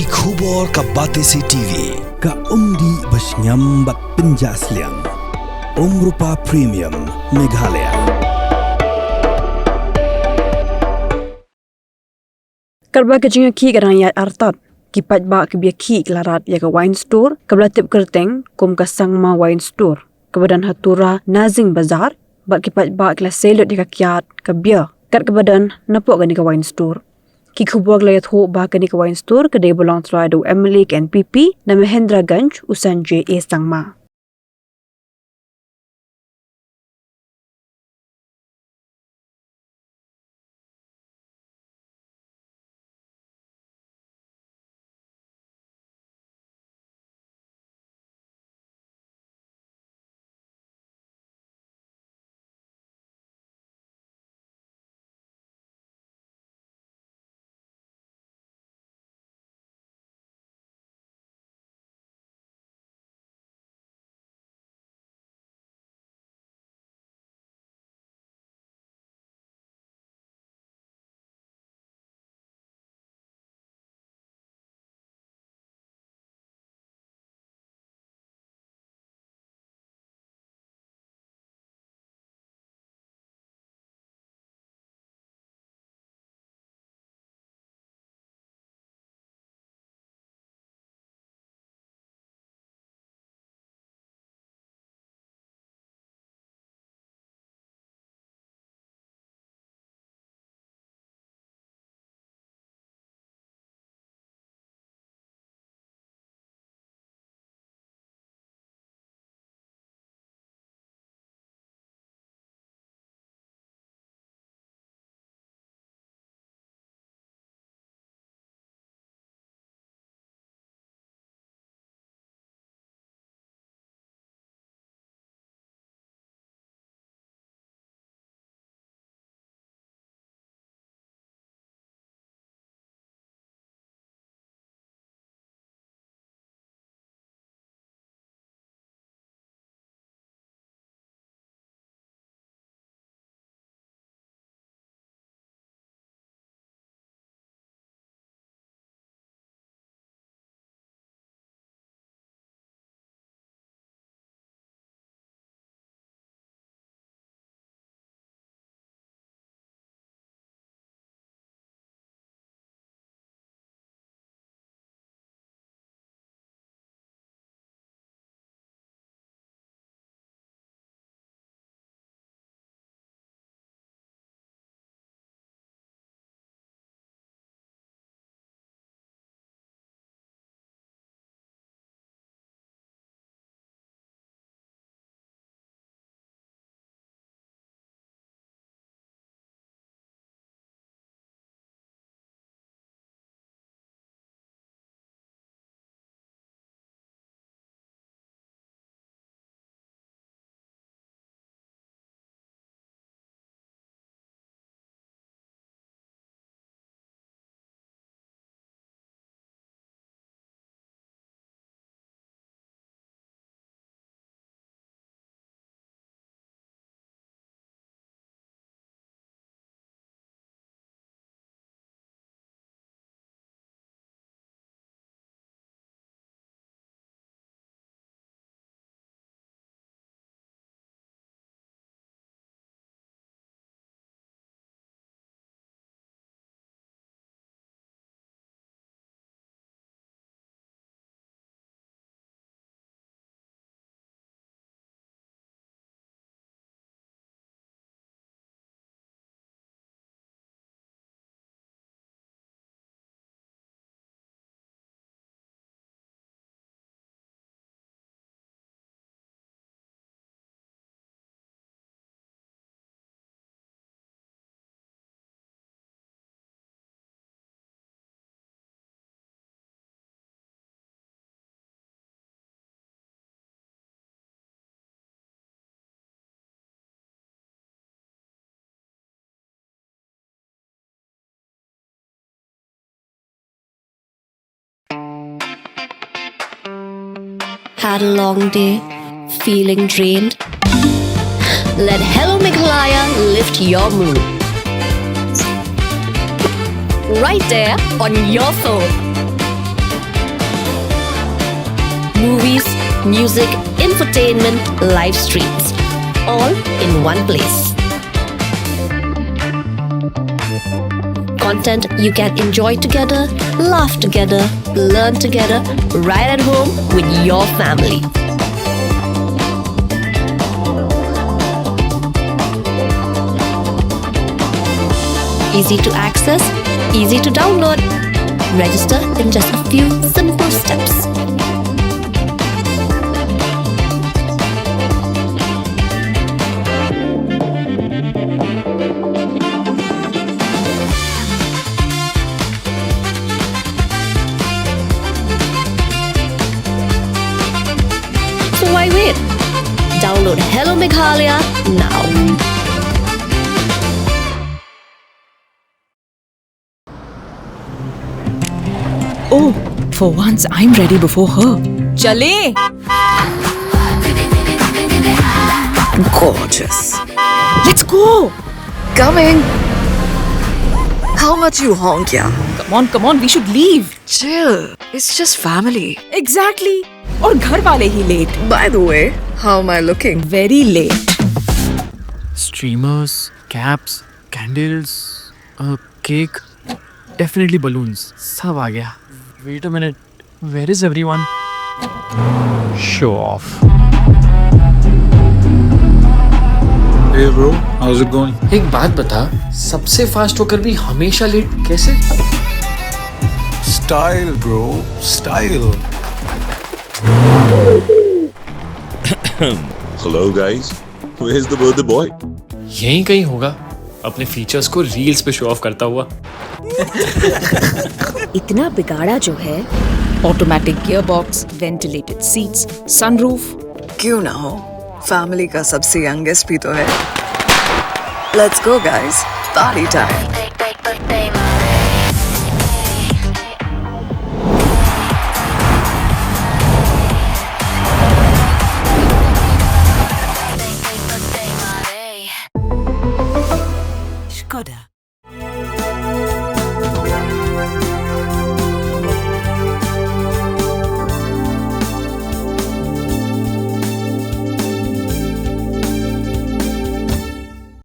Ki khubor ka Batesi TV. Ka umdi basnyam bat penjaslian. Rupa Premium Meghalaya. Karba ke Jingïakhih garang yat artat. Kipat ba ke Kyiad larat ya ke wine store. Kabla tip kerteng kum ka sangma wine store. Kebadan Tura nazing bazar. Bat kipat ba ke selut ya ke Kyiad ke beer. Kat kebadan napok gani ke wine store. Ki khubor layat ho ba ke ni ke wine store ke day belong to adu Emily and PP na Mahendraganj usan JA sangma. Had a long day, feeling drained? Let Hello Meghalaya lift your mood. Right there on your phone. music, infotainment, live streams, all in one place. Content you can enjoy together, laugh together, learn together, right at home with your family. Easy to access, easy to download. Register in just a few simple steps. So why wait? Download Hello Meghalaya now. Oh, for once I'm ready before her. Chale! Gorgeous. Let's go! Coming. How much you honk, yeah? Come on, we should leave. Chill. It's just family. Exactly. और घर वाले ही late. By the way, how am I looking? Very late. Streamers, caps, candles, a cake, definitely balloons. सब आ गया. Wait a minute. Where is everyone? Show off. Hey bro, how's it going? एक बात बता, सबसे fast होकर भी हमेशा late कैसे? Style bro, style. Hello guys, where's the birthday boy? यहीं कहीं होगा, अपने फीचर्स को रील्स पे शो ऑफ करता हुआ. इतना बिगाड़ा जो है. Automatic gearbox, ventilated seats, sunroof. क्यों ना हो? Family का सबसे youngest भी तो है. Let's go guys, party time.